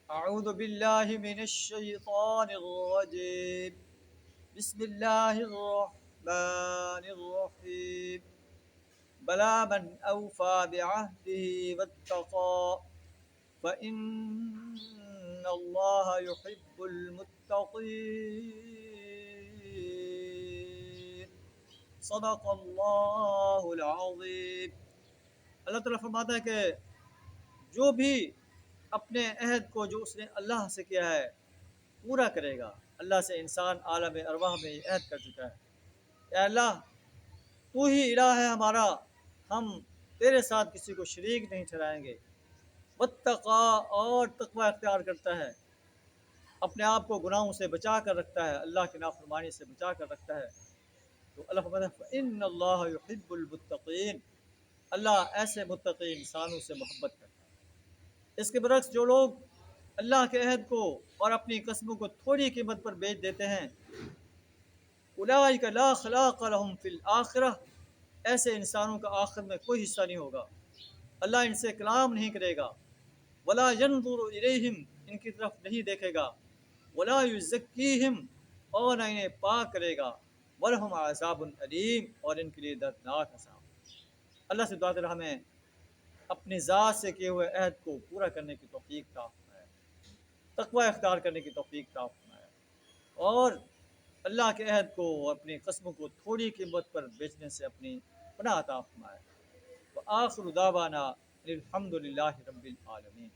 أعوذ بالله من الشيطان الرجيم. بسم الله الرحمن الرحيم. بلى من أوفى بعهده واتقى فإن الله يحب المتقين. صدق اللہ العظیم. اللہ تعالیٰ فرماتا ہے کہ جو بھی اپنے عہد کو جو اس نے اللہ سے کیا ہے پورا کرے گا. اللہ سے انسان عالم ارواح میں یہ عہد کر چکا ہے، اے اللہ تو ہی الہ ہے ہمارا، ہم تیرے ساتھ کسی کو شریک نہیں ٹھہرائیں گے. واتقا، اور تقوی اختیار کرتا ہے، اپنے آپ کو گناہوں سے بچا کر رکھتا ہے، اللہ کی نافرمانی سے بچا کر رکھتا ہے. تو اللہ فرماتا ہے فإن اللہ یحب المتقین، اللہ ایسے متقی انسانوں سے محبت کرتا ہے. اس کے برعکس جو لوگ اللہ کے عہد کو اور اپنی قسموں کو تھوڑی قیمت پر بیچ دیتے ہیں، اولئک لا خلاق لهم فی الآخرہ، ایسے انسانوں کا آخر میں کوئی حصہ نہیں ہوگا، اللہ ان سے کلام نہیں کرے گا. ولا ینظر الیہم، ان کی طرف نہیں دیکھے گا. ولا یزکیہم، اور نہ انہیں پاک کرے گا. ولہم عذاب علیم، اور ان کے لیے دردناک عذاب. اللہ سے دعا کریں ہمیں اپنی ذات سے کیے ہوئے عہد کو پورا کرنے کی توفیق عطا فرمائے، تقوی اختیار کرنے کی توفیق عطا فرمائے، اور اللہ کے عہد کو اپنی قسموں کو تھوڑی قیمت پر بیچنے سے اپنی پناہ عطا فرمائے. وآخر دعوانا الحمد للہ رب العالمین.